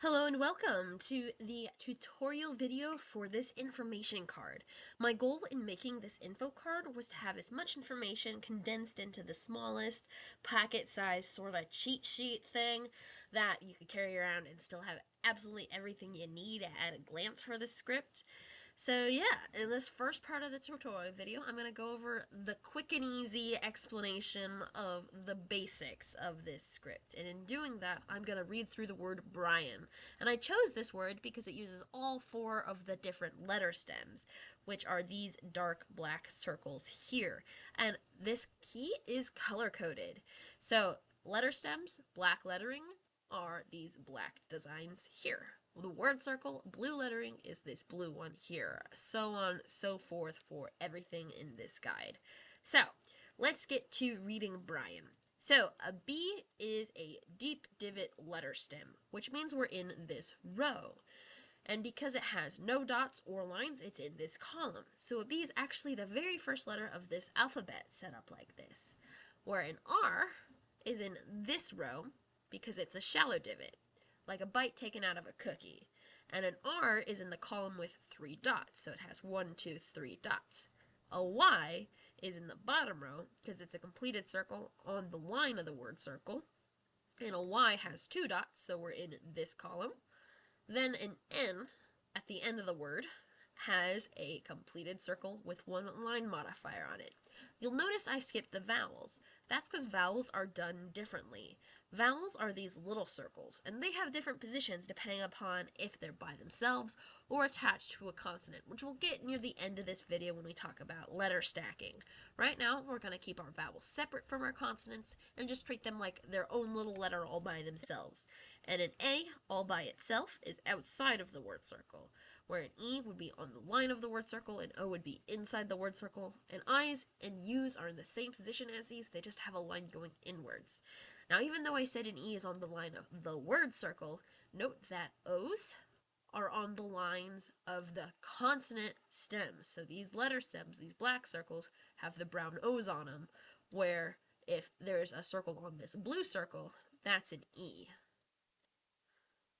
Hello and welcome to the tutorial video for this information card. My goal in making this info card was to have as much information condensed into the smallest packet size sort of cheat sheet thing that you could carry around and still have absolutely everything you need at a glance for the script. So yeah, in this first part of the tutorial video, I'm going to go over the quick and easy explanation of the basics of this script. And in doing that, I'm going to read through the word Brian. And I chose this word because it uses all four of the different letter stems, which are these dark black circles here. And this key is color-coded. So letter stems, black lettering, are these black designs here. The word circle, blue lettering, is this blue one here. So on, so forth for everything in this guide. So, let's get to reading Brian. So, a B is a deep divot letter stem, which means we're in this row. And because it has no dots or lines, it's in this column. So a B is actually the very first letter of this alphabet set up like this. Where an R is in this row because it's a shallow divot, like a bite taken out of a cookie. And an R is in the column with 3 dots, so it has 1, 2, 3 dots. A Y is in the bottom row because it's a completed circle on the line of the word circle. And a Y has 2 dots, so we're in this column. Then an N at the end of the word has a completed circle with one line modifier on it. You'll notice I skipped the vowels. That's because vowels are done differently. Vowels are these little circles, and they have different positions depending upon if they're by themselves or attached to a consonant, which we'll get near the end of this video when we talk about letter stacking. Right now, we're going to keep our vowels separate from our consonants and just treat them like their own little letter all by themselves. And an A all by itself is outside of the word circle, where an E would be on the line of the word circle, and O would be inside the word circle, and I's and U's are in the same position as these, they just have a line going inwards. Now, even though I said an E is on the line of the word circle, note that O's are on the lines of the consonant stems. So these letter stems, these black circles, have the brown O's on them, where if there's a circle on this blue circle, that's an E.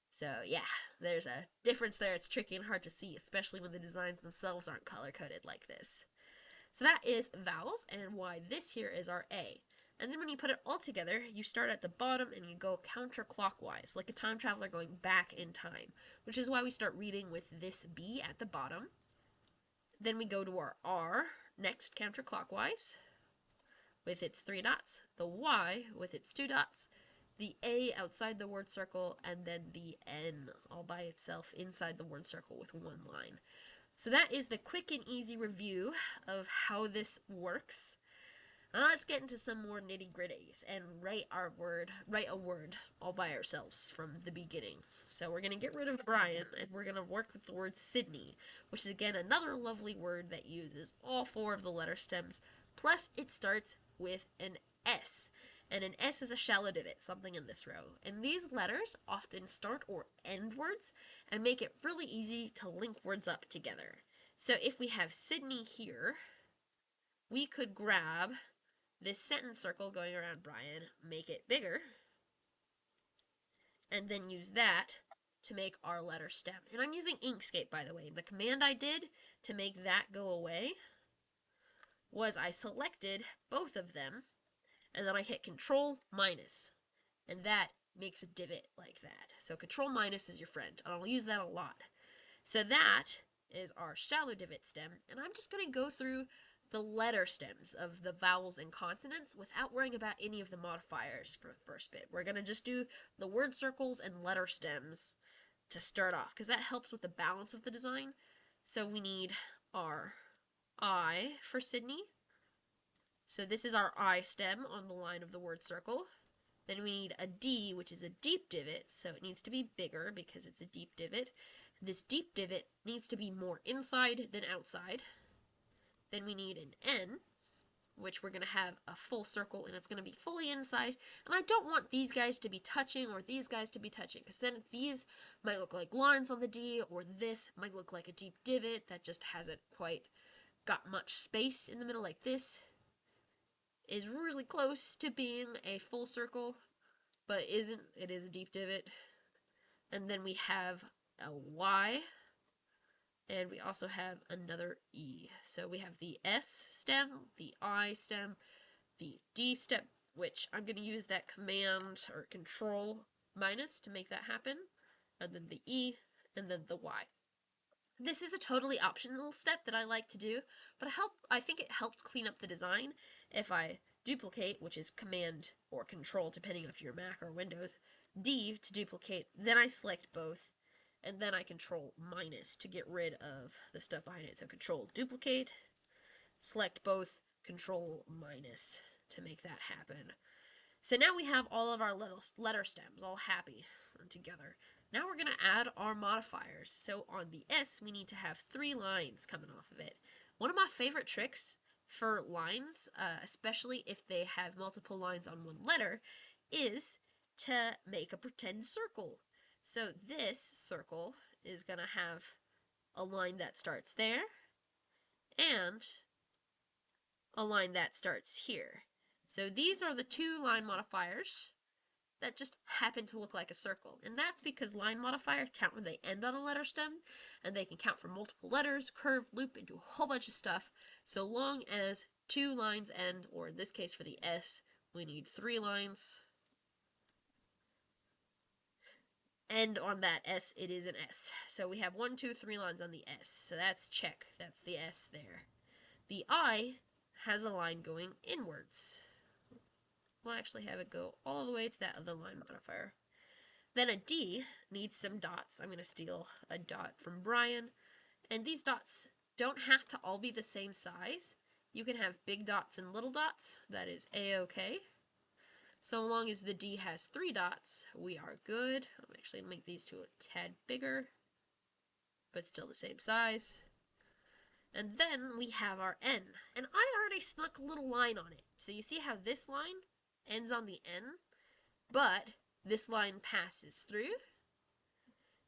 So yeah, there's a difference there. It's tricky and hard to see, especially when the designs themselves aren't color-coded like this. So that is vowels, and why this here is our A. And then when you put it all together, you start at the bottom and you go counterclockwise, like a time traveler going back in time, which is why we start reading with this B at the bottom. Then we go to our R, next counterclockwise, with its 3 dots, the Y with its 2 dots, the A outside the word circle, and then the N all by itself inside the word circle with one line. So that is the quick and easy review of how this works. Now let's get into some more nitty-gritties and write a word all by ourselves from the beginning. So we're going to get rid of Brian, and we're going to work with the word Sydney, which is again another lovely word that uses all 4 of the letter stems, plus it starts with an S. And an S is a shallow divot, something in this row. And these letters often start or end words and make it really easy to link words up together. So if we have Sydney here, we could grab this sentence circle going around Brian, make it bigger, and then use that to make our letter stem. And I'm using Inkscape, by the way. The command I did to make that go away was I selected both of them, and then I hit Control minus, and that makes a divot like that. So Control minus is your friend, and I'll use that a lot. So that is our shallow divot stem, and I'm just going to go through the letter stems of the vowels and consonants without worrying about any of the modifiers for the first bit. We're going to just do the word circles and letter stems to start off, because that helps with the balance of the design. So we need our I for Sydney. So this is our I stem on the line of the word circle. Then we need a D, which is a deep divot, so it needs to be bigger because it's a deep divot. This deep divot needs to be more inside than outside. Then we need an N, which we're going to have a full circle, and it's going to be fully inside. And I don't want these guys to be touching or these guys to be touching, because then these might look like lines on the D, or this might look like a deep divot that just hasn't quite got much space in the middle like this. Is really close to being a full circle, but isn't. It is a deep divot. and then we have a Y, and we also have another E. So we have the S stem, the I stem, the D stem, which I'm going to use that command or control minus to make that happen, and then the E, and then the Y. This is a totally optional step that I like to do, but I think it helps clean up the design if I duplicate, which is command or control depending if you're Mac or Windows, D to duplicate, then I select both, and then I control minus to get rid of the stuff behind it. So control duplicate, select both, control minus to make that happen. So now we have all of our letter stems all happy together. Now we're going to add our modifiers. So on the S, we need to have 3 lines coming off of it. One of my favorite tricks for lines, especially if they have multiple lines on one letter, is to make a pretend circle. So this circle is going to have a line that starts there and a line that starts here. So these are the 2 line modifiers that just happen to look like a circle. And that's because line modifiers count when they end on a letter stem, and they can count for multiple letters, curve, loop, and do a whole bunch of stuff, so long as 2 lines end, or in this case for the S, we need 3 lines. And on that S, it is an S. So we have 1, 2, 3 lines on the S. So that's check. That's the S there. The I has a line going inwards. We'll actually have it go all the way to that other line modifier. Then a D needs some dots. I'm going to steal a dot from Brian. And these dots don't have to all be the same size. You can have big dots and little dots. That is A-okay. So long as the D has 3 dots, we are good. I'm actually going to make these 2 a tad bigger, but still the same size. And then we have our N. And I already snuck a little line on it. So you see how this line ends on the N, but this line passes through.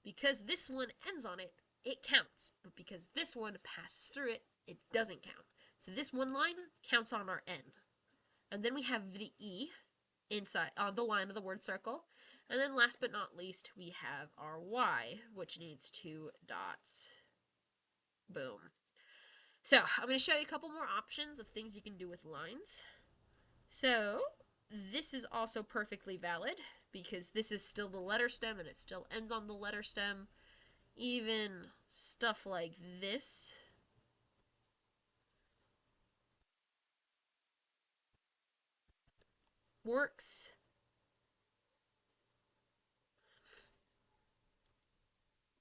Because this one ends on it, it counts. But because this one passes through it, it doesn't count. So this one line counts on our N. And then we have the E inside on the line of the word circle. And then last but not least, we have our Y, which needs 2 dots. Boom. So I'm going to show you a couple more options of things you can do with lines. So this is also perfectly valid because this is still the letter stem and it still ends on the letter stem. Even stuff like this works.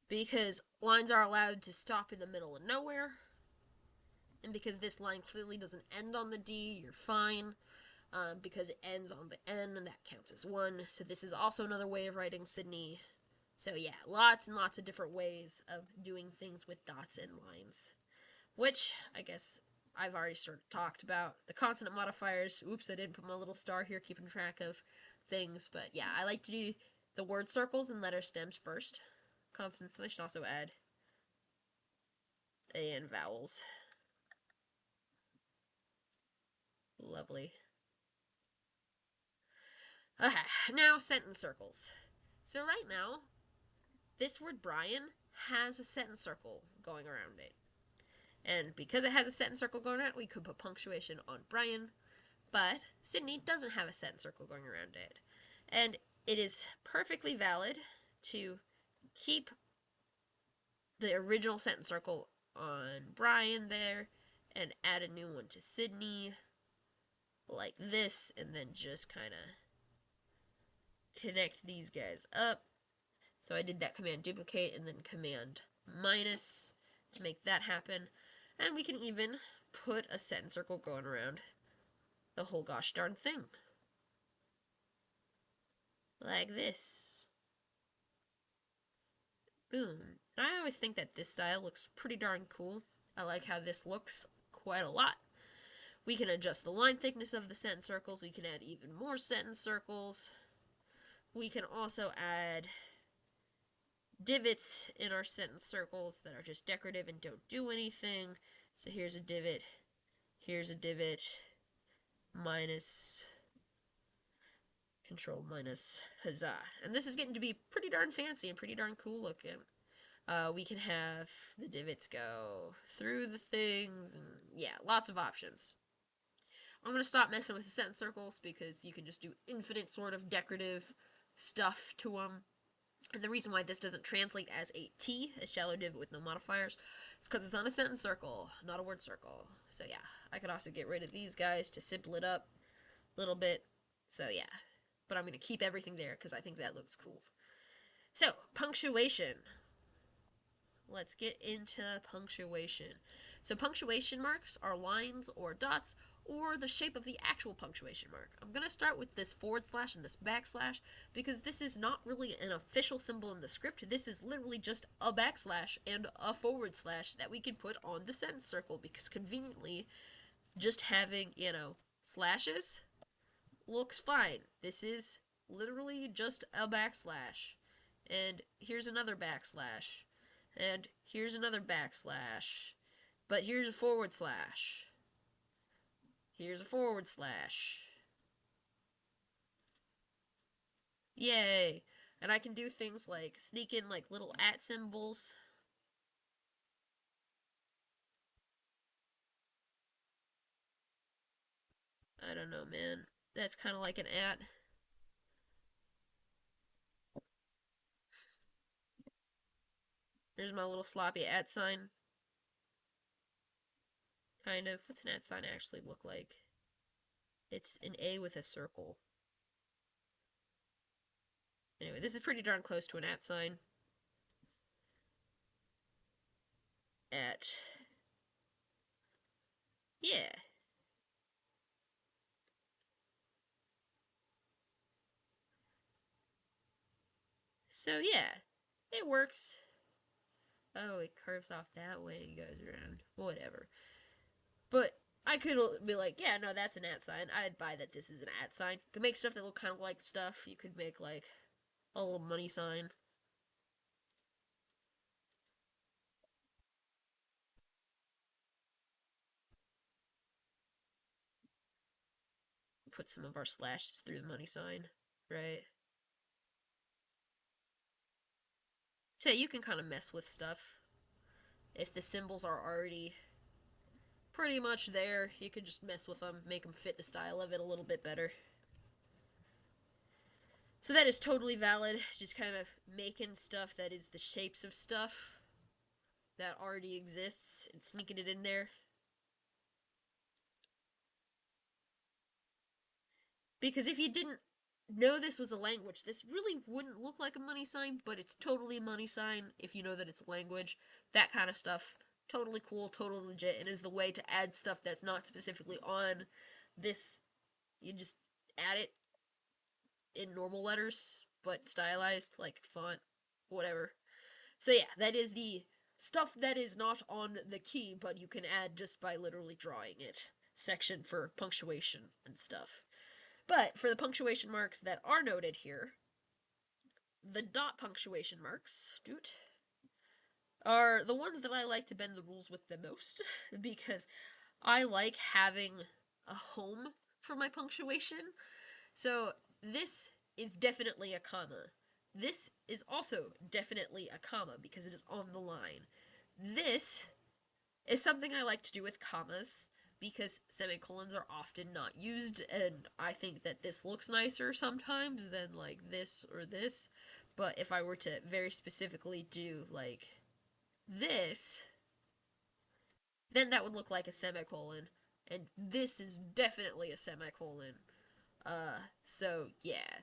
Because lines are allowed to stop in the middle of nowhere. And because this line clearly doesn't end on the D, you're fine. Because it ends on the N, and that counts as 1. So this is also another way of writing Sydney. So yeah, lots and lots of different ways of doing things with dots and lines. Which, I guess, I've already sort of talked about. The consonant modifiers. Oops, I didn't put my little star here keeping track of things. But yeah, I like to do the word circles and letter stems first. Consonants, and I should also add A and vowels. Lovely. Okay, now sentence circles. So right now, this word Brian has a sentence circle going around it. And because it has a sentence circle going around it, we could put punctuation on Brian. But Sydney doesn't have a sentence circle going around it. And it is perfectly valid to keep the original sentence circle on Brian there and add a new one to Sydney like this, and then just kind of connect these guys up. So I did that command duplicate and then command minus to make that happen. And we can even put a sentence circle going around the whole gosh darn thing. Like this. Boom. And I always think that this style looks pretty darn cool. I like how this looks quite a lot. We can adjust the line thickness of the sentence circles. We can add even more sentence circles. We can also add divots in our sentence circles that are just decorative and don't do anything. So here's a divot, here's a divot, minus, Control minus huzzah. And this is getting to be pretty darn fancy and pretty darn cool looking. We can have the divots go through the things, and yeah, lots of options. I'm going to stop messing with the sentence circles because you can just do infinite sort of decorative stuff to them. And the reason why this doesn't translate as a T, a shallow divot with no modifiers, is because it's on a sentence circle, not a word circle. So yeah, I could also get rid of these guys to simple it up a little bit. So yeah, but I'm going to keep everything there because I think that looks cool. So, punctuation. Let's get into punctuation. So punctuation marks are lines or dots or the shape of the actual punctuation mark. I'm going to start with this forward slash and this backslash because this is not really an official symbol in the script. This is literally just a backslash and a forward slash that we can put on the sentence circle because conveniently just having, slashes looks fine. This is literally just a backslash. And here's another backslash. And here's another backslash. But here's a forward slash. Here's a forward slash. Yay! And I can do things like sneak in like little at symbols. I don't know, man. That's kind of like an at. There's my little sloppy at sign. Kind of. What's an at sign actually look like? It's an A with a circle. Anyway, this is pretty darn close to an at sign. At. Yeah. So yeah, it works. Oh, it curves off that way and goes around. Whatever. But I could be like, yeah, no, that's an at sign. I'd buy that this is an at sign. You could make stuff that look kind of like stuff. You could make like a little money sign. Put some of our slashes through the money sign, right? So you can kind of mess with stuff. If the symbols are already pretty much there, you could just mess with them, make them fit the style of it a little bit better. So that is totally valid. Just kind of making stuff that is the shapes of stuff that already exists and sneaking it in there. Because if you didn't know this was a language, this really wouldn't look like a money sign, but it's totally a money sign if you know that it's a language. That kind of stuff. Totally cool, totally legit, and is the way to add stuff that's not specifically on this. You just add it in normal letters, but stylized, like font, whatever. So yeah, that is the stuff that is not on the key, but you can add just by literally drawing it section for punctuation and stuff. But for the punctuation marks that are noted here, the dot punctuation marks, are the ones that I like to bend the rules with the most because I like having a home for my punctuation. So this is definitely a comma. This is also definitely a comma because it is on the line. This is something I like to do with commas because semicolons are often not used, and I think that this looks nicer sometimes than like this or this. But if I were to very specifically do like this, then that would look like a semicolon, and this is definitely a semicolon. So yeah.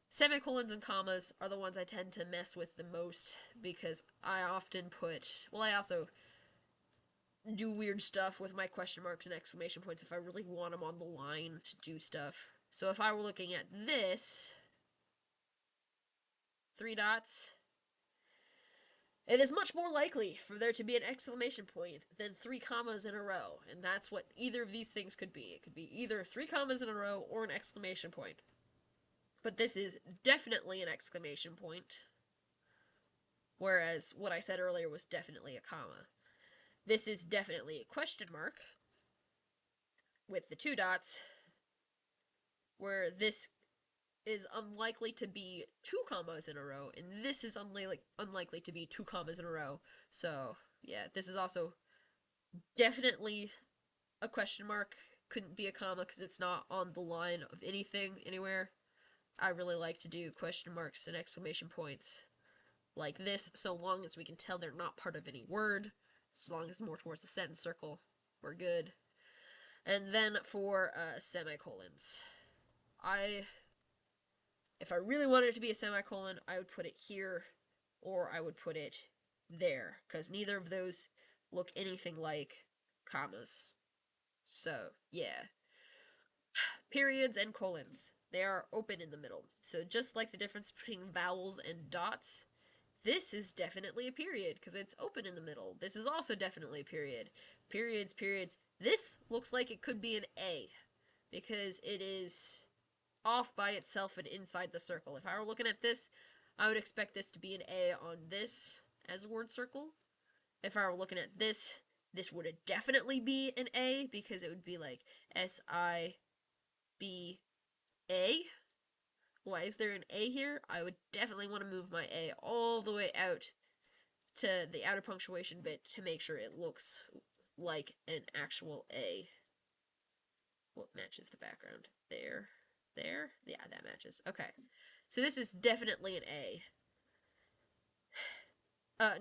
Semicolons and commas are the ones I tend to mess with the most because I often put, well, I also do weird stuff with my question marks and exclamation points if I really want them on the line to do stuff. So if I were looking at this, 3 dots, it is much more likely for there to be an exclamation point than 3 commas in a row. And that's what either of these things could be. It could be either 3 commas in a row or an exclamation point. But this is definitely an exclamation point, whereas what I said earlier was definitely a comma. This is definitely a question mark with the 2 dots, where this is unlikely to be 2 commas in a row, and this is unlikely to be 2 commas in a row. So, yeah, this is also definitely a question mark. Couldn't be a comma because it's not on the line of anything anywhere. I really like to do question marks and exclamation points like this, so long as we can tell they're not part of any word. As long as more towards the sentence circle, we're good. And then for semicolons, if I really wanted it to be a semicolon, I would put it here, or I would put it there, because neither of those look anything like commas. So, yeah. Periods and colons. They are open in the middle. So just like the difference between vowels and dots, this is definitely a period because it's open in the middle. This is also definitely a period. Periods, periods. This looks like it could be an A because it is off by itself and inside the circle. If I were looking at this, I would expect this to be an A on this as a word circle. If I were looking at this would definitely be an A because it would be like SIBA. Why is there an A here? I would definitely want to move my A all the way out to the outer punctuation bit to make sure it looks like an actual A. What matches the background? There. There? Yeah, that matches. Okay. So this is definitely an A.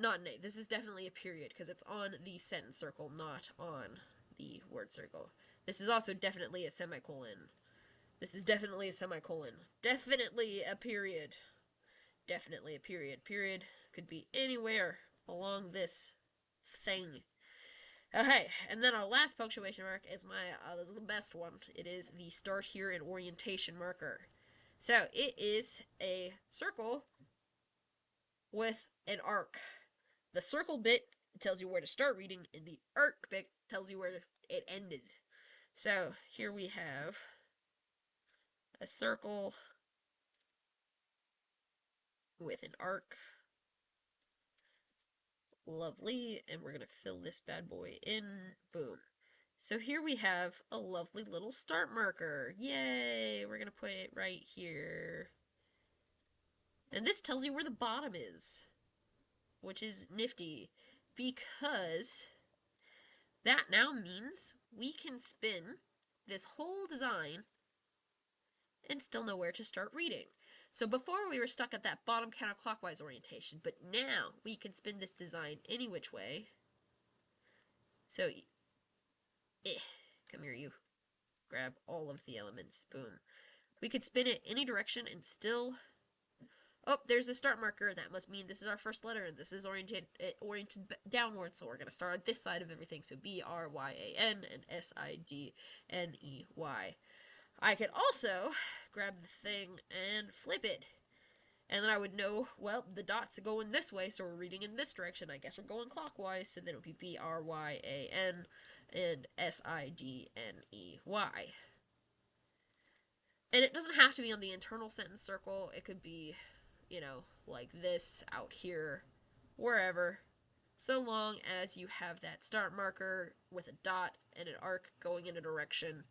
Not an A. This is definitely a period because it's on the sentence circle, not on the word circle. This is also definitely a semicolon. This is definitely a semicolon. Definitely a period. Definitely a period. Period could be anywhere along this thing. Okay, and then our last punctuation mark is this is the best one. It is the start here and orientation marker. So it is a circle with an arc. The circle bit tells you where to start reading, and the arc bit tells you where it ended. So here we have a circle with an arc. Lovely, and we're gonna fill this bad boy in. Boom. So here we have a lovely little start marker. Yay! We're gonna put it right here. And this tells you where the bottom is, which is nifty, because that now means we can spin this whole design and still know where to start reading. So before we were stuck at that bottom counterclockwise orientation, but now we can spin this design any which way. So, come here, you. Grab all of the elements. Boom. We could spin it any direction and still... Oh, there's a start marker. That must mean this is our first letter, and this is oriented downward, so we're going to start on this side of everything. So B-R-Y-A-N and S-I-D-N-E-Y. I could also grab the thing and flip it. And then I would know, well, the dots are going this way, so we're reading in this direction. I guess we're going clockwise, so then it would be B-R-Y-A-N and S-I-D-N-E-Y. And it doesn't have to be on the internal sentence circle. It could be, like this, out here, wherever. So long as you have that start marker with a dot and an arc going in a direction,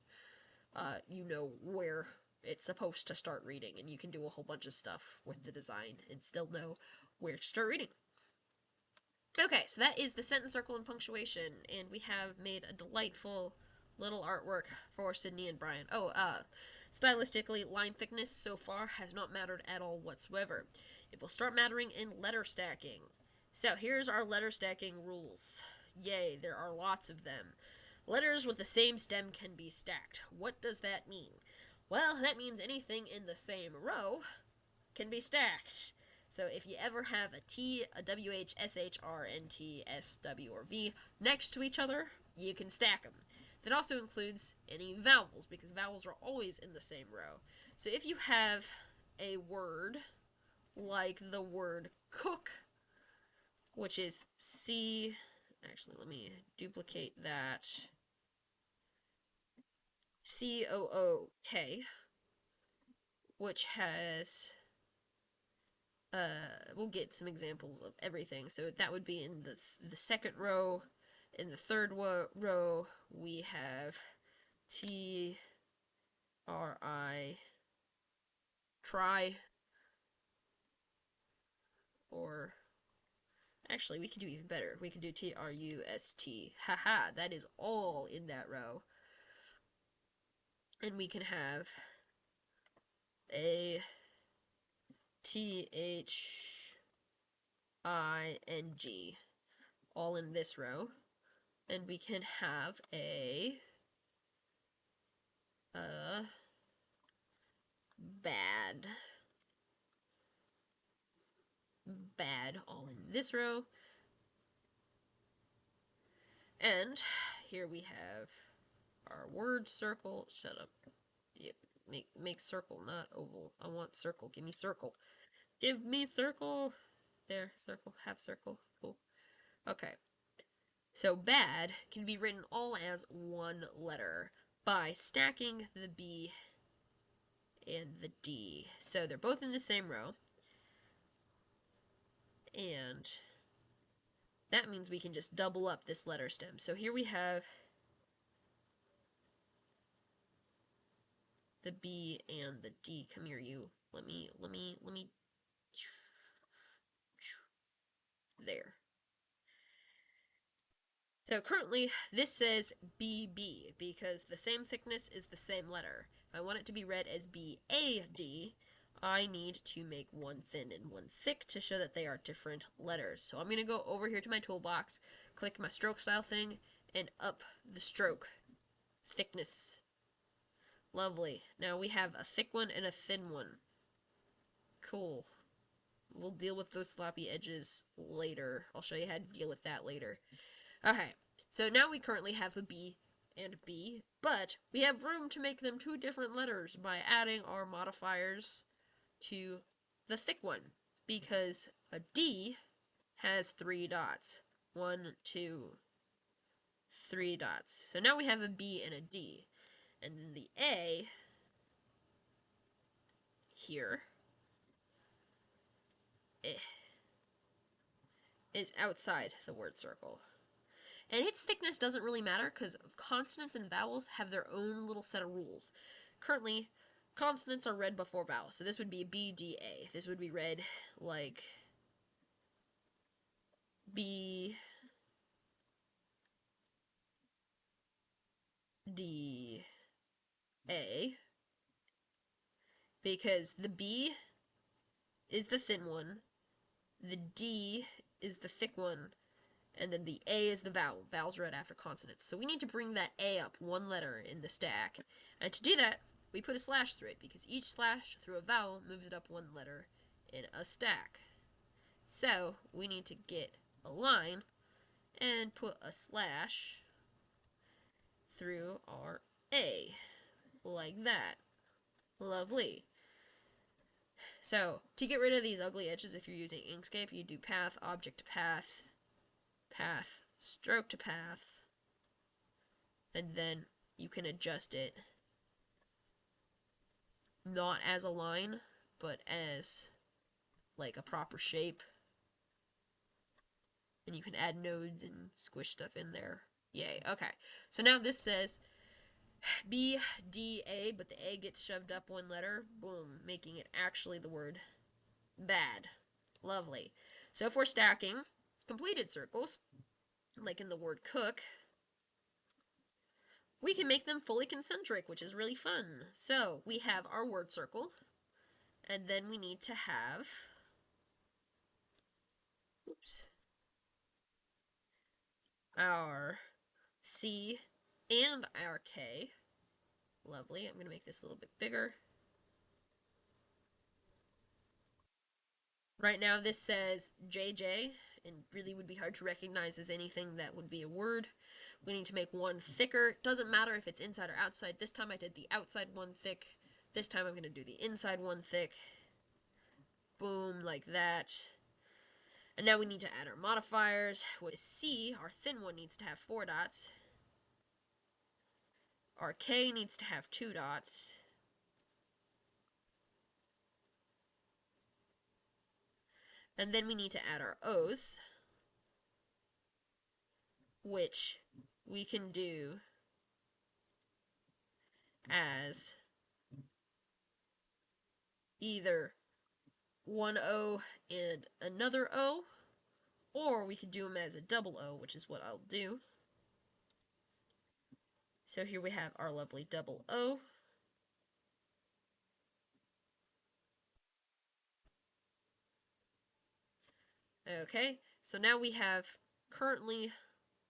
you know where it's supposed to start reading, and you can do a whole bunch of stuff with the design and still know where to start reading. Okay, so that is the sentence circle and punctuation, and we have made a delightful little artwork for Sydney and Brian. Oh, stylistically, line thickness so far has not mattered at all whatsoever. It will start mattering in letter stacking. So here's our letter stacking rules. Yay, there are lots of them. Letters with the same stem can be stacked. What does that mean? Well, that means anything in the same row can be stacked. So if you ever have a T, a WH, SH, R, NT, SW, or V next to each other, you can stack them. That also includes any vowels, because vowels are always in the same row. So if you have a word like the word cook, which is C, actually let me duplicate that, C-O-O-K, which has, we'll get some examples of everything. So that would be in the second row. In the third row, we have T-R-I-C-K, try, or actually, we could do even better. We could do TRUST. Haha, that is all in that row. And we can have a THING all in this row. And we can have a bad all in this row. And here we have our word circle. Shut up. Yep. Make circle, not oval. I want circle. Give me circle. Give me circle. There, circle. Have circle. Cool. Okay. So bad can be written all as one letter by stacking the B and the D. So they're both in the same row. And that means we can just double up this letter stem. So here we have the B and the D. Come here, you. Let me. There. So currently, this says BB because the same thickness is the same letter. If I want it to be read as BAD, I need to make one thin and one thick to show that they are different letters. So I'm going to go over here to my toolbox, click my stroke style thing, and up the stroke thickness. Lovely. Now we have a thick one and a thin one. Cool. We'll deal with those sloppy edges later. I'll show you how to deal with that later. Okay, so now we currently have a B and a B, but we have room to make them two different letters by adding our modifiers to the thick one, because a D has 3 dots. 1, 2, 3 dots. So now we have a B and a D. And then the A here is outside the word circle. And its thickness doesn't really matter because consonants and vowels have their own little set of rules. Currently, consonants are read before vowels. So this would be B, D, A. This would be read like B, D, A. Because the B is the thin one, the D is the thick one, and then the A is the vowel. Vowels read after consonants. So we need to bring that A up one letter in the stack. And to do that, we put a slash through it, because each slash through a vowel moves it up one letter in a stack. So we need to get a line and put a slash through our A, like that. Lovely. So to get rid of these ugly edges, if you're using Inkscape, you do path, object to path, path, stroke to path, and then you can adjust it not as a line, but as like a proper shape. And you can add nodes and squish stuff in there. Yay. Okay. So now this says B, D, A, but the A gets shoved up one letter. Boom. Making it actually the word bad. Lovely. So if we're stacking completed circles, like in the word cook, we can make them fully concentric, which is really fun. So we have our word circle, and then we need to have, our C and our K. Lovely. I'm going to make this a little bit bigger. Right now this says JJ, and really would be hard to recognize as anything that would be a word. We need to make one thicker. Doesn't matter if it's inside or outside. This time I did the outside one thick. This time I'm going to do the inside one thick. Boom, like that. And now we need to add our modifiers. With C, our thin one needs to have 4 dots. Our K needs to have 2 dots. And then we need to add our O's, which we can do as either one O and another O, or we could do them as a double O, which is what I'll do. So here we have our lovely double O. Okay, so now we have currently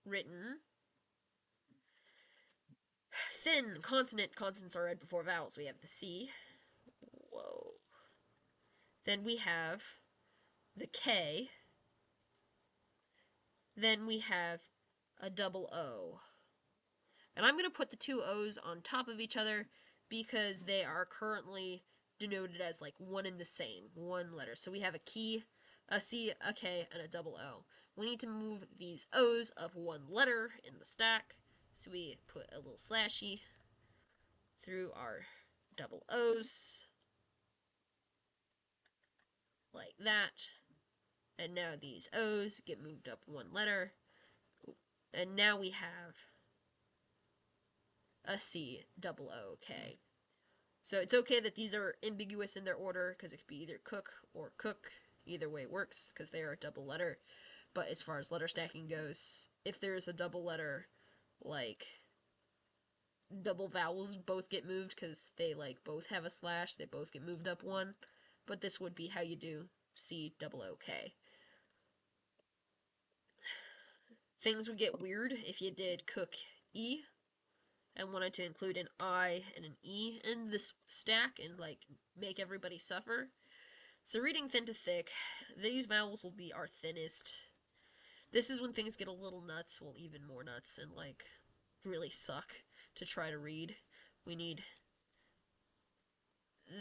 written thin consonant. Consonants are read before vowels. We have the C. Whoa. Then we have the K. Then we have a double O. And I'm going to put the two O's on top of each other because they are currently denoted as like one and the same, one letter. So we have a key, a C, a K, and a double O. We need to move these O's up one letter in the stack. So we put a little slashy through our double O's, like that. And now these O's get moved up one letter. And now we have a C, double O, K. So it's okay that these are ambiguous in their order, because it could be either cook or cook. Either way works, because they are a double letter. But as far as letter stacking goes, if there's a double letter, like, double vowels both get moved, because they, like, both have a slash, they both get moved up one. But this would be how you do C, double O, K. Things would get weird if you did cook E, and wanted to include an I and an E in this stack, and, like, make everybody suffer. So reading thin to thick, these vowels will be our thinnest. This is when things get a little nuts, well, even more nuts, and, like, really suck to try to read. We need...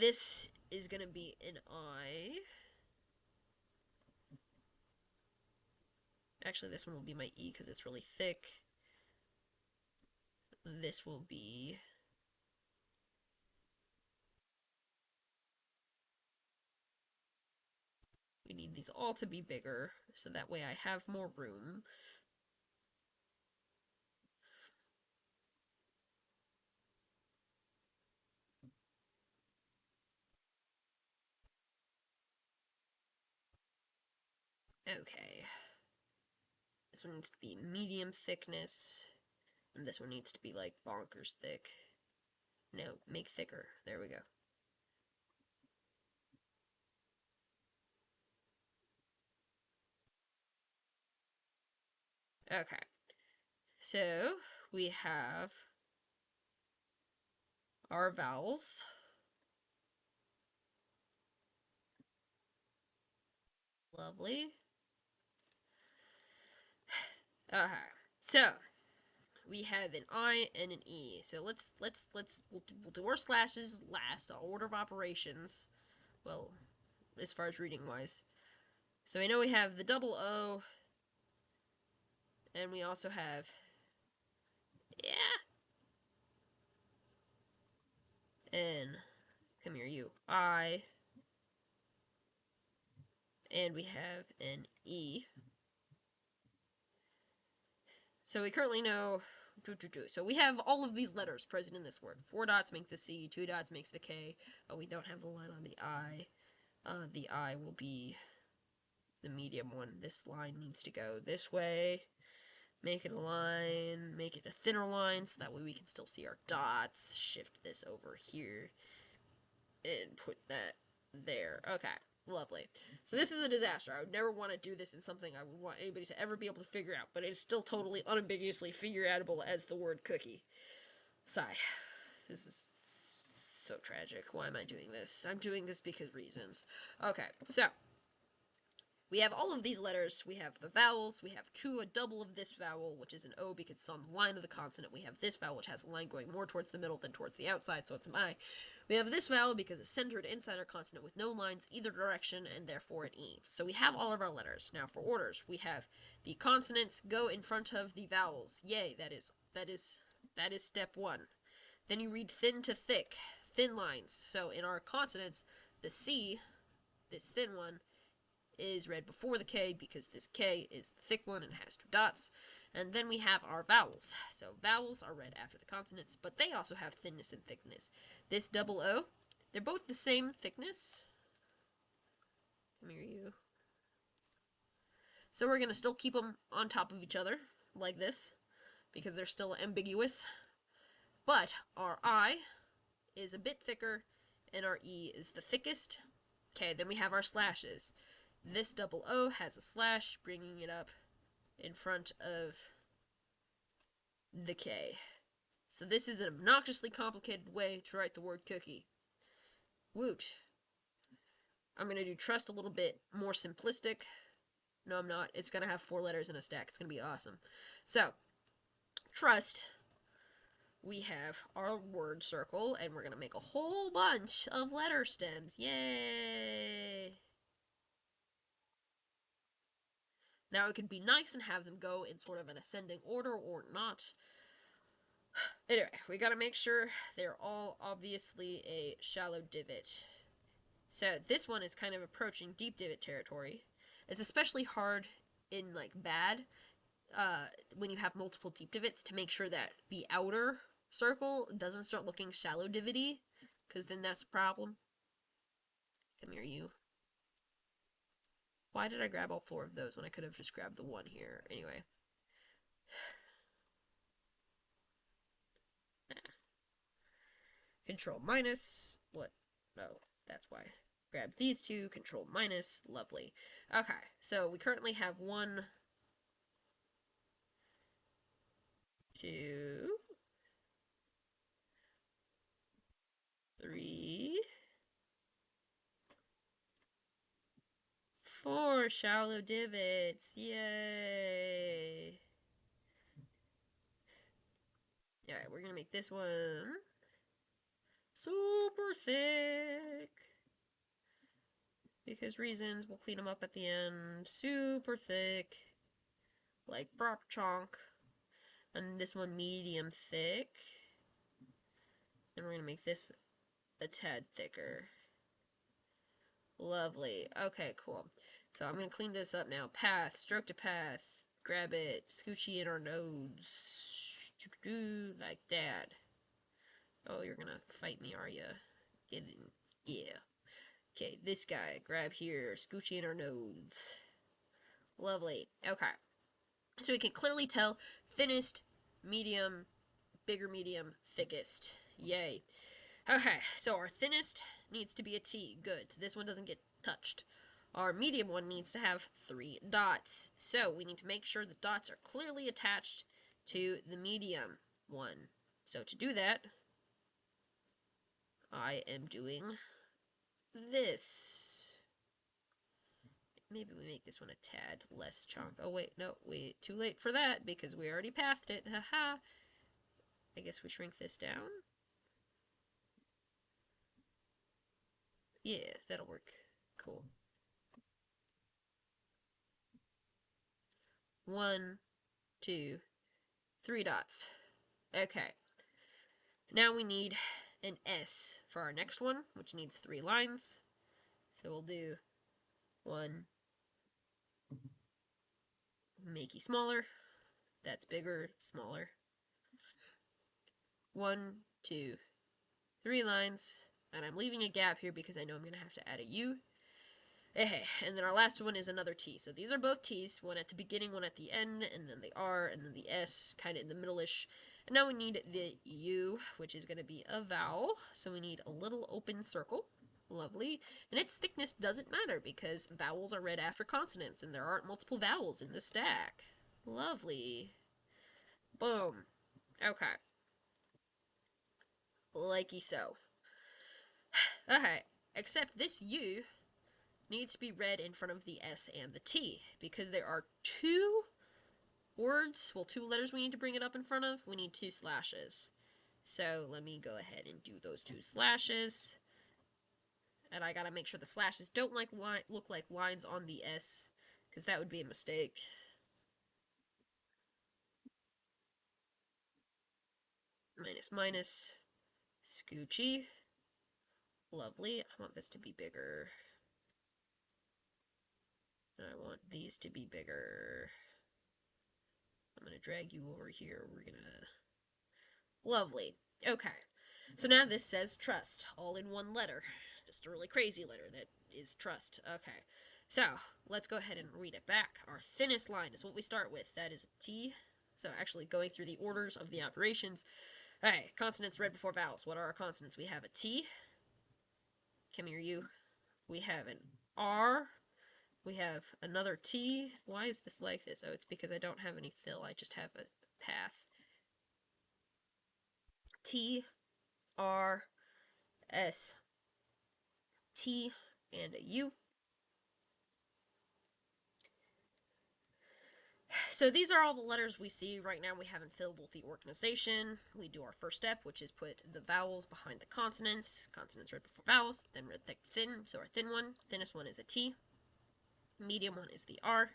This is going to be an I. Actually, this one will be my E because it's really thick. This will be... We need these all to be bigger, so that way I have more room. Okay. This one needs to be medium thickness, and this one needs to be, like, bonkers thick. No, make thicker. There we go. Okay. So, we have our vowels. Lovely. Okay. So, we have an I and an E. So we'll do our slashes last, the order of operations. Well, as far as reading wise. So I know we have the double O, and we also have, yeah, N. Come here, you. I. And we have an E. So we currently know. So we have all of these letters present in this word. 4 dots makes the C, 2 dots makes the K. Oh, we don't have the line on the I. The I will be the medium one. This line needs to go this way. Make it a line, make it a thinner line, so that way we can still see our dots. Shift this over here, and put that there. Okay, lovely. So this is a disaster. I would never want to do this in something I would want anybody to ever be able to figure out, but it is still totally unambiguously figure-outable as the word cookie. Sigh. This is so tragic. Why am I doing this? I'm doing this because reasons. Okay, so we have all of these letters. We have the vowels. We have a double of this vowel, which is an O because it's on the line of the consonant. We have this vowel, which has a line going more towards the middle than towards the outside, so it's an I. We have this vowel because it's centered inside our consonant with no lines either direction, and therefore an E. So we have all of our letters. Now for orders, we have the consonants go in front of the vowels. Yay, that is step 1. Then you read thin to thick, thin lines. So in our consonants, the C, this thin one, is read before the K because this K is the thick one and has 2 dots. And then we have our vowels. So vowels are read after the consonants, but they also have thinness and thickness. This double O They're both the same thickness. Come here, you. So we're going to still keep them on top of each other, like this, because they're still ambiguous. But our I is a bit thicker, and our E is the thickest. Okay, then we have our slashes. This double O has a slash, bringing it up in front of the K. So this is an obnoxiously complicated way to write the word cookie. Woot. I'm going to do trust a little bit more simplistic. No, I'm not. It's going to have 4 letters in a stack. It's going to be awesome. So, trust, we have our word circle, and we're going to make a whole bunch of letter stems. Yay! Now, it could be nice and have them go in sort of an ascending order or not. Anyway, we got to make sure they're all obviously a shallow divot. So this one is kind of approaching deep divot territory. It's especially hard in like bad when you have multiple deep divots to make sure that the outer circle doesn't start looking shallow divoty, because then that's a problem. Come here, you. Why did I grab all 4 of those when I could have just grabbed the one here? Anyway. Control minus. What? Oh, that's why. Grab these 2. Control minus. Lovely. Okay, so we currently have 1, 2, 3, 4 shallow divots. Yay. Alright, we're gonna make this one super thick. Because reasons, we'll clean them up at the end. Super thick. Like proper chunk. And this one medium thick. And we're gonna make this a tad thicker. Lovely. Okay, cool. So I'm gonna clean this up now. Path, stroke to path. Grab it. Scoochy in our nodes. Like that. Oh, you're gonna fight me, are ya? Get in. Yeah. Okay, this guy. Grab here. Scoochy in our nodes. Lovely. Okay. So we can clearly tell thinnest, medium, bigger medium, thickest. Yay. Okay, so our thinnest needs to be a T. Good. So this one doesn't get touched. Our medium one needs to have 3 dots. So we need to make sure the dots are clearly attached to the medium one. So to do that, I am doing this. Maybe we make this one a tad less chunk. Oh, wait, no, wait, too late for that because we already pathed it. Haha. I guess we shrink this down. Yeah, that'll work. Cool. 1, 2, 3 dots. Okay. Now we need an S for our next one, which needs 3 lines. So we'll do 1, makey smaller. That's bigger, smaller. 1, 2, 3 lines. And I'm leaving a gap here because I know I'm going to have to add a U. And then our last one is another T. So these are both T's, one at the beginning, one at the end, and then the R, and then the S, kind of in the middle-ish. And now we need the U, which is going to be a vowel. So we need a little open circle. Lovely. And its thickness doesn't matter because vowels are read after consonants, and there aren't multiple vowels in the stack. Lovely. Boom. Okay. Likey so. Okay. Except this U needs to be read in front of the S and the T because there are 2 words, well, 2 letters we need to bring it up in front of. We need 2 slashes. So let me go ahead and do those 2 slashes. And I gotta make sure the slashes don't look like lines on the S because that would be a mistake. Minus, minus. Scoochy. Lovely. I want this to be bigger. And I want these to be bigger. I'm going to drag you over here. We're going to... Lovely. Okay. So now this says trust, all in one letter. Just a really crazy letter that is trust. Okay. So let's go ahead and read it back. Our thinnest line is what we start with. That is a T. So actually going through the orders of the operations. Hey, consonants read before vowels. What are our consonants? We have a T. Come here, you. We have an R. We have another T. Why is this like this? Oh, it's because I don't have any fill. I just have a path. T, R, S, T, and a U. So these are all the letters we see right now. We haven't filled with the organization. We do our first step, which is put the vowels behind the consonants. Consonants read before vowels, then read thick, thin. So our thin one, thinnest one is a T. Medium one is the R.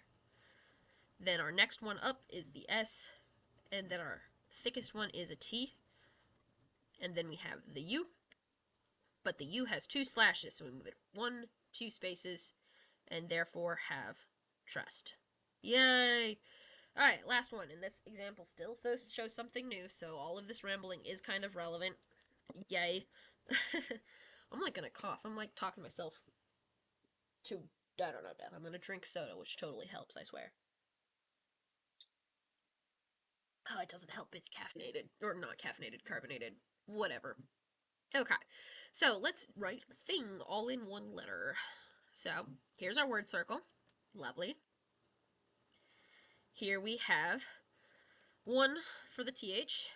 Then our next one up is the S. And then our thickest one is a T. And then we have the U. But the U has 2 slashes, so we move it 1, 2 spaces, and therefore have trust. Yay! Alright, last one. And this example still shows something new, so all of this rambling is kind of relevant. Yay. I'm like gonna cough. I'm like talking myself to, I don't know, death. I'm gonna drink soda, which totally helps, I swear. Oh, it doesn't help. It's caffeinated. Or not caffeinated, carbonated. Whatever. Okay, so let's write thing all in one letter. So here's our word circle. Lovely. Here we have 1 for the TH,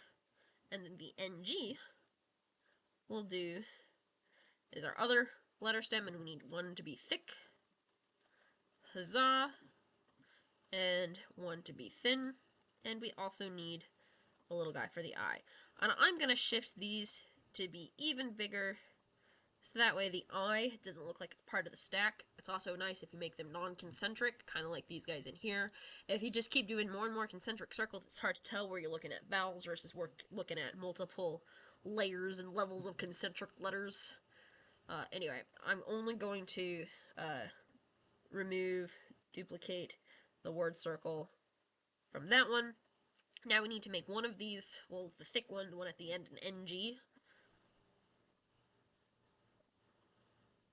and then the NG we'll do is our other letter stem, and we need 1 to be thick, huzzah, and 1 to be thin, and we also need a little guy for the I. And I'm going to shift these to be even bigger, so that way the I doesn't look like it's part of the stack. It's also nice if you make them non-concentric, kind of like these guys in here. If you just keep doing more and more concentric circles, it's hard to tell where you're looking at vowels versus looking at multiple layers and levels of concentric letters. Anyway, I'm only going to duplicate the word circle from that one. Now we need to make one of these, well, the thick one, the one at the end, an NG,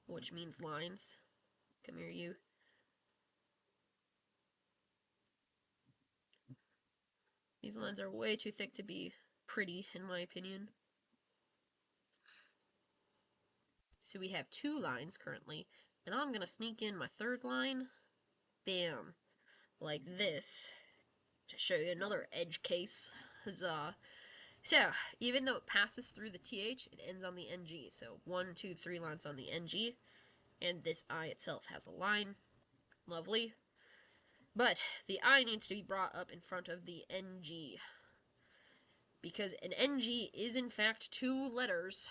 which means lines. Come here, you. These lines are way too thick to be pretty, in my opinion. So we have 2 lines currently, and I'm going to sneak in my third line. Bam. Like this. To show you another edge case. Huzzah. So, even though it passes through the TH, it ends on the NG. So, 1, 2, 3 lines on the NG. And this I itself has a line. Lovely. But the I needs to be brought up in front of the NG. Because an NG is in fact 2 letters,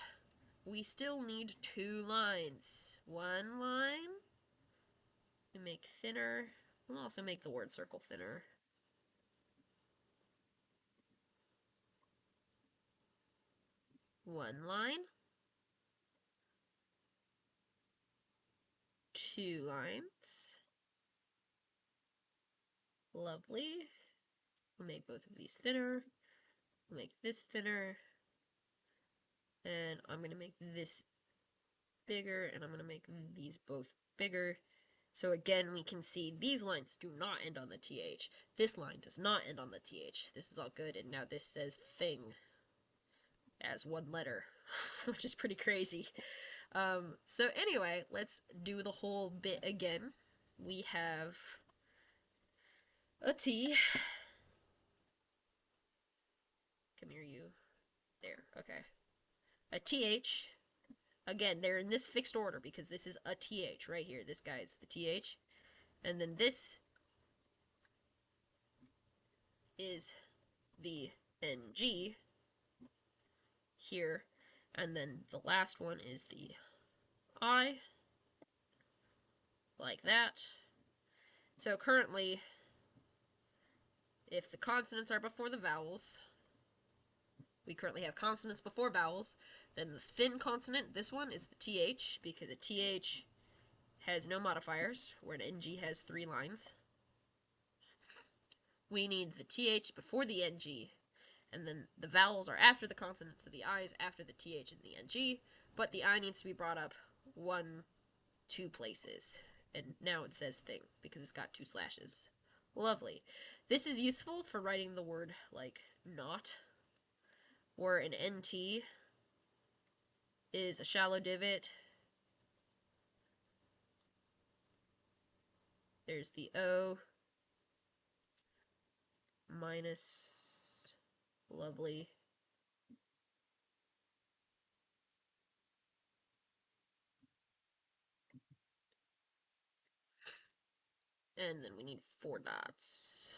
we still need 2 lines. 1 line. We make thinner. We'll also make the word circle thinner. 1 line. 2 lines. Lovely. We'll make both of these thinner. We'll make this thinner. And I'm going to make this bigger, and I'm going to make these both bigger. So again, we can see these lines do not end on the TH. This line does not end on the TH. This is all good, and now this says thing as 1 letter, which is pretty crazy. So anyway, let's do the whole bit again. We have a T. Come here, you. There, okay. A TH. Again, they're in this fixed order because this is a TH right here. This guy is the TH. And then this is the NG here. And then the last one is the I. Like that. So currently, if the consonants are before the vowels, we currently have consonants before vowels. Then the thin consonant, this one, is the TH, because a TH has no modifiers, where an NG has 3 lines. We need the TH before the NG, And then the vowels are after the consonant, so the I is after the TH and the NG, but the I needs to be brought up 2 places. And now it says thing because it's got 2 slashes. Lovely. This is useful for writing the word like not, where an NT is a shallow divot. There's the O minus. Lovely. And then we need 4 dots.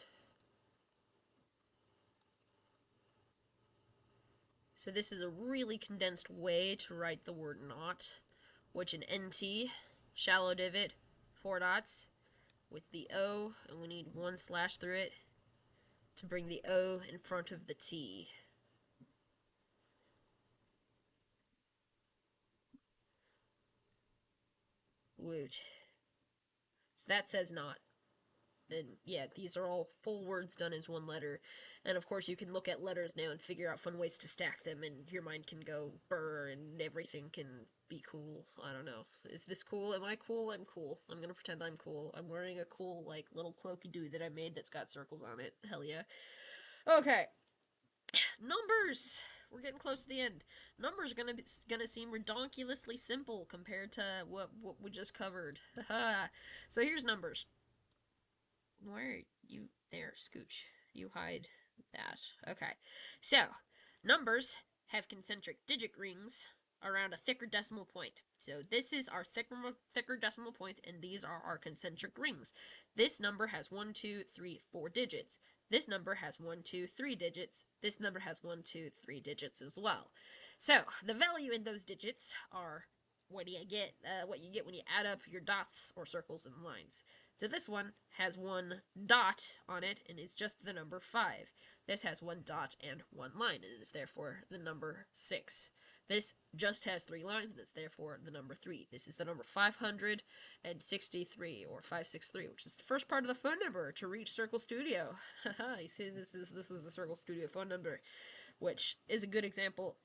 So this is a really condensed way to write the word not, which an NT, shallow divot, 4 dots, with the O, and we need 1 slash through it to bring the O in front of the T. Woot. So that says not. And yeah, these are all full words done as 1 letter. And of course, you can look at letters now and figure out fun ways to stack them, and your mind can go burr, and everything can be cool. I don't know. Is this cool? Am I cool? I'm cool. I'm gonna pretend I'm cool. I'm wearing a cool, like, little cloaky dude that I made that's got circles on it. Hell yeah. Okay. Numbers! We're getting close to the end. Numbers are gonna seem redonkulously simple compared to what we just covered. So here's numbers. Where are you? There, Scooch. You hide that. Okay. So, numbers have concentric digit rings around a thicker decimal point. So this is our thicker decimal point, and these are our concentric rings. This number has 1, 2, 3, 4 digits. This number has 1, 2, 3 digits. This number has 1, 2, 3 digits as well. So the value in those digits are what you get when you add up your dots or circles and lines. So this one has 1 dot on it, and it's just the number 5. This has 1 dot and 1 line, and it is therefore the number 6. This just has 3 lines, and it's therefore the number 3. This is the number 563, or 563, which is the first part of the phone number to reach Circle Studio. Haha, you see, this is the Circle Studio phone number, which is a good example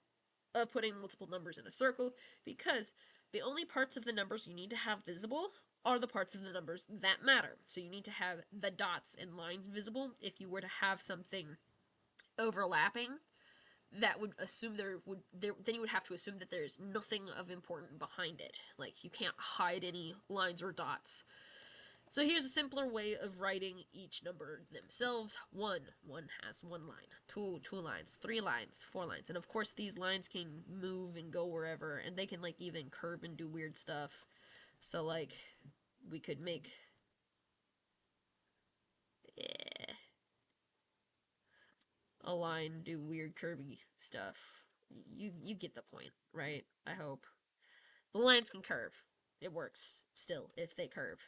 of putting multiple numbers in a circle, because the only parts of the numbers you need to have visible are the parts of the numbers that matter. So you need to have the dots and lines visible. If you were to have something overlapping, that would assume then you would have to assume that there's nothing of important behind it. Like, you can't hide any lines or dots. So here's a simpler way of writing each number themselves. 1 has 1 line. 2 lines. 3 lines. 4 lines. And of course these lines can move and go wherever, and they can, like, even curve and do weird stuff. So, like, we could make a line do weird curvy stuff. You get the point, right? I hope. The lines can curve. It works still if they curve.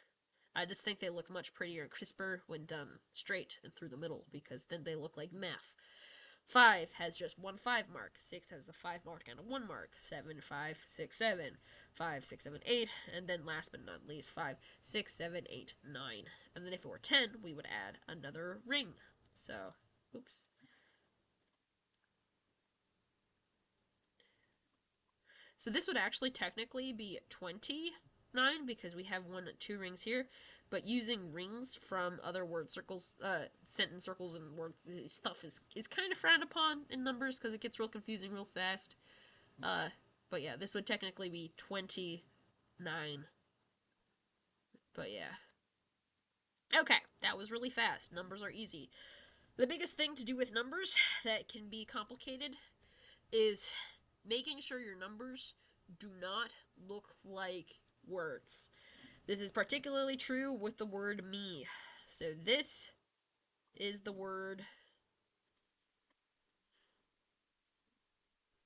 I just think they look much prettier and crisper when done straight and through the middle, because then they look like math. 5 has just 1 5 mark. 6 has a 5 mark and a 1 mark. 7, 5, 6, 7. 5, 6, 7, 8. And then last but not least, 5, 6, 7, 8, 9. And then if it were 10, we would add another ring. So, oops. So this would actually technically be 29, because we have 2 rings here, but using rings from other word circles, sentence circles and word stuff is kind of frowned upon in numbers, because it gets real confusing real fast. But yeah, this would technically be 29. But yeah. Okay, that was really fast. Numbers are easy. The biggest thing to do with numbers that can be complicated is making sure your numbers do not look like words. This is particularly true with the word me. So this is the word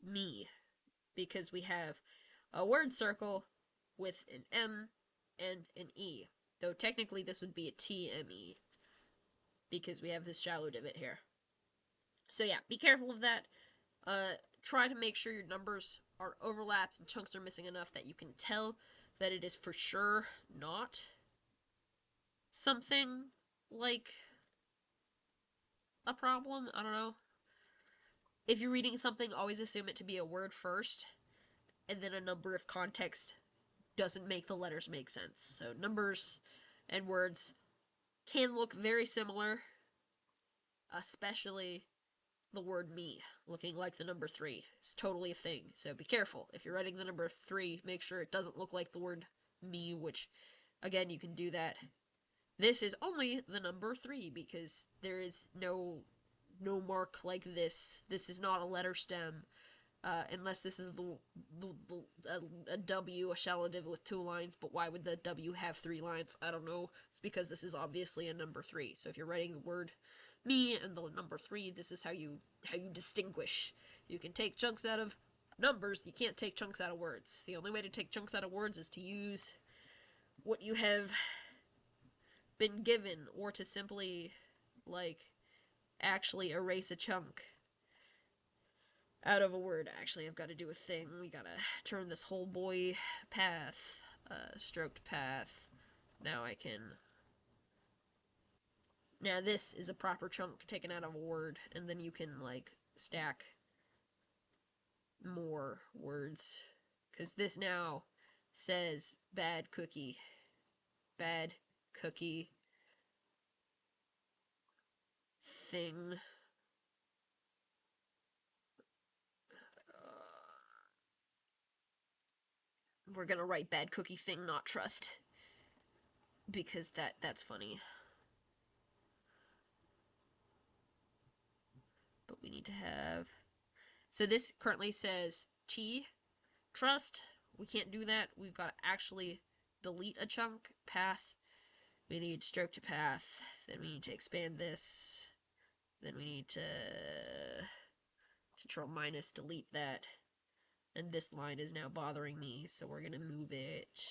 me, because we have a word circle with an M and an E. Though technically this would be a TME, because we have this shallow divot here. So yeah, be careful of that. Try to make sure your numbers are overlapped and chunks are missing enough that you can tell that it is for sure not something like a problem. I don't know. If you're reading something, always assume it to be a word first, and then a number if context doesn't make the letters make sense. So numbers and words can look very similar, especially the word me looking like the number 3. It's totally a thing, so be careful. If you're writing the number 3, make sure it doesn't look like the word me, which, again, you can do that. This is only the number 3 because there is no mark like this. This is not a letter stem, unless this is a W, a shalladiv with 2 lines. But why would the W have 3 lines? I don't know. It's because this is obviously a number 3. So if you're writing the word me and the number 3, this is how you distinguish. You can take chunks out of numbers. You can't take chunks out of words. The only way to take chunks out of words is to use what you have been given, or to simply, like, actually erase a chunk out of a word. Actually, I've got to do a thing. We gotta turn this whole boy path, stroked path. Now I can. Now this is a proper chunk taken out of a word, and then you can, like, stack more words. Because this now says bad cookie. Bad cookie thing. We're gonna write bad cookie thing, not trust. Because that's funny. But we need to have. So this currently says T, trust. We can't do that. We've got to actually delete a chunk. Path. We need stroke to path. Then we need to expand this. Then we need to control minus delete that. And this line is now bothering me, so we're going to move it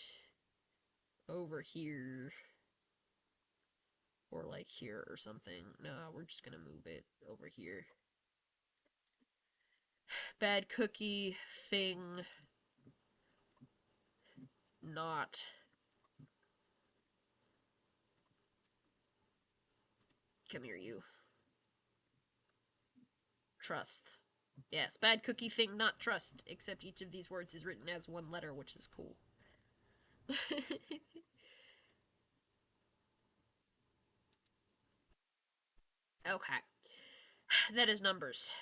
over here. Or like here or something. No, we're just going to move it over here. Bad cookie thing. Not. Come here, you. Trust. Yes, bad cookie thing, not trust. Except each of these words is written as one letter, which is cool. Okay. That is numbers.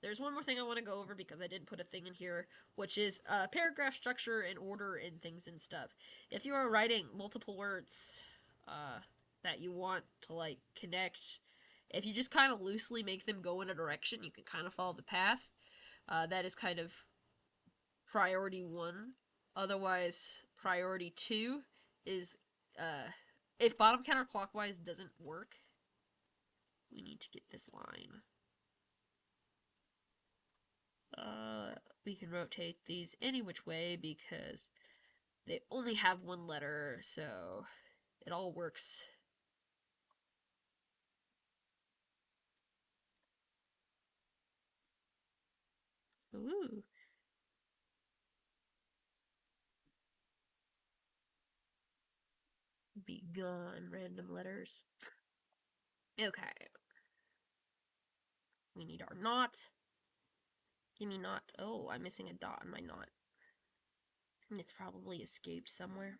There's one more thing I want to go over because I did put a thing in here, which is paragraph structure and order and things and stuff. If you are writing multiple words that you want to, like, connect, if you just kind of loosely make them go in a direction, you can kind of follow the path. That is kind of priority 1. Otherwise, priority 2 is if bottom counterclockwise doesn't work, we need to get this line. We can rotate these any which way because they only have one letter, so it all works. Ooh. Be gone, random letters. Okay. We need our knot. Give me knot. Oh, I'm missing a dot on my knot. It's probably escaped somewhere.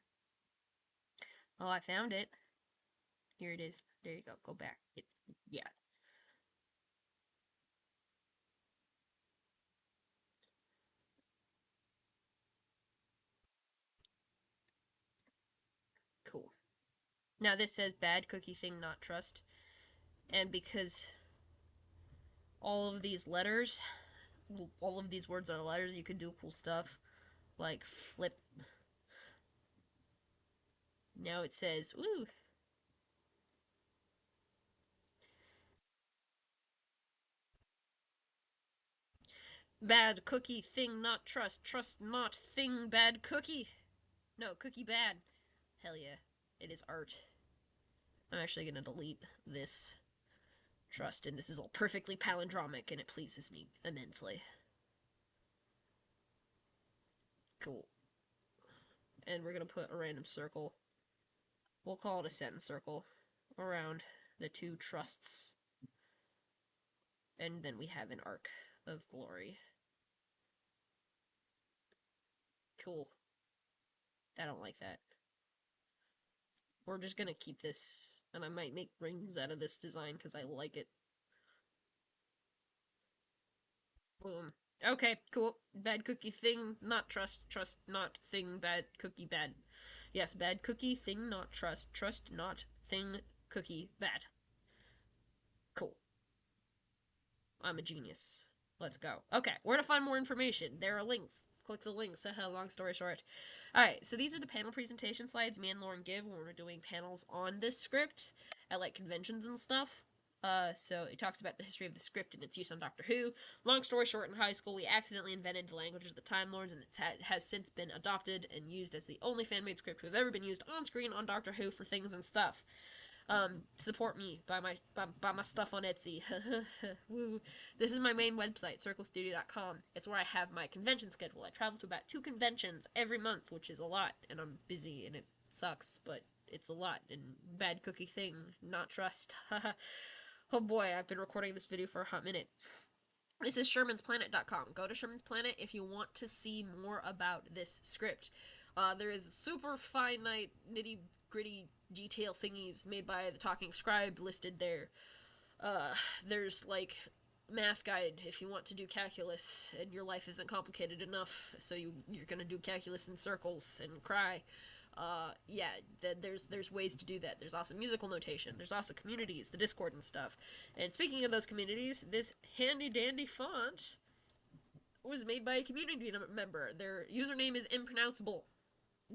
Oh, I found it. Here it is. There you go. Go back. Yeah. Cool. Now this says bad cookie thing, not trust. And because all of these letters, all of these words are letters, you can do cool stuff. Like flip. Now it says, ooh. Bad cookie thing, not trust. Trust not thing, bad cookie. No, cookie bad. Hell yeah. It is art. I'm actually going to delete this trust, and this is all perfectly palindromic, and it pleases me immensely. Cool. And we're going to put a random circle. We'll call it a sentence circle around the 2 trusts. And then we have an arc of glory. Cool. I don't like that. We're just gonna keep this, and I might make rings out of this design because I like it. Boom. Okay, cool. Bad cookie thing, not trust. Trust, not thing, bad cookie, bad. Yes, bad cookie, thing, not trust. Trust, not thing, cookie, bad. Cool. I'm a genius. Let's go. Okay, where to find more information? There are links. Click the links. Long story short. Alright, so these are the panel presentation slides me and Lauren give when we're doing panels on this script at like conventions and stuff. So it talks about the history of the script and its use on Doctor Who. Long story short, in high school, we accidentally invented the language of the Time Lords, and it has since been adopted and used as the only fan-made script to have ever been used on screen on Doctor Who for things and stuff. Support me, buy my stuff on Etsy. Woo. This is my main website, sirklestudio.com. It's where I have my convention schedule. I travel to about 2 conventions every month, which is a lot, and I'm busy, and it sucks, but it's a lot. And bad cookie thing, not trust. Oh boy, I've been recording this video for a hot minute. This is Sherman'sPlanet.com. Go to Sherman's Planet if you want to see more about this script. There is super finite, nitty gritty detail thingies made by the Talking Scribe listed there. There's like math guide if you want to do calculus and your life isn't complicated enough, so you're gonna do calculus in circles and cry. Yeah, there's ways to do that. There's also musical notation. There's also communities, the Discord and stuff. And speaking of those communities, this handy dandy font was made by a community member. Their username is impronounceable.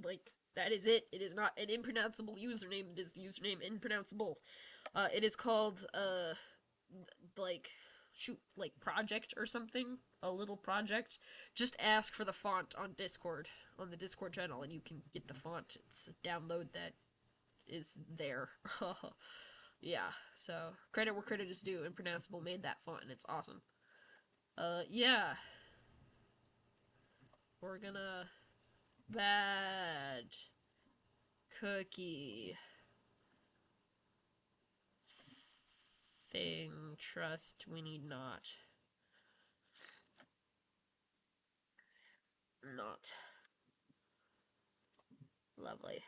Like, that is it. It is not an impronounceable username. It is the username impronounceable. It is called, like, shoot, like, project or something. A little project. Just ask for the font on Discord, on the Discord channel, and you can get the font. It's a download that is there. Yeah, so credit where credit is due. Impronounceable made that font, and it's awesome. Yeah. We're gonna... Bad cookie thing. Trust we need not. Not. Lovely.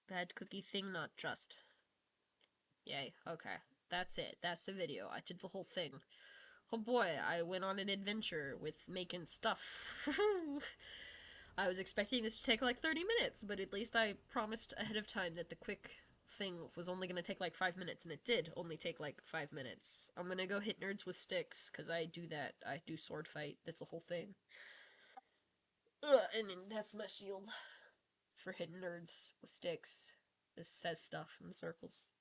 Bad cookie thing, not trust. Yay, okay. That's it. That's the video. I did the whole thing. Oh boy, I went on an adventure with making stuff. I was expecting this to take like 30 minutes, but at least I promised ahead of time that the quick thing was only going to take like 5 minutes, and it did only take like 5 minutes. I'm going to go hit nerds with sticks, because I do that. I do sword fight. That's a whole thing. Ugh, and then that's my shield for hitting nerds with sticks. This says stuff in circles.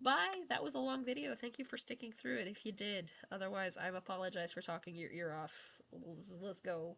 Bye! That was a long video. Thank you for sticking through it if you did. Otherwise, I apologize for talking your ear off. Let's go.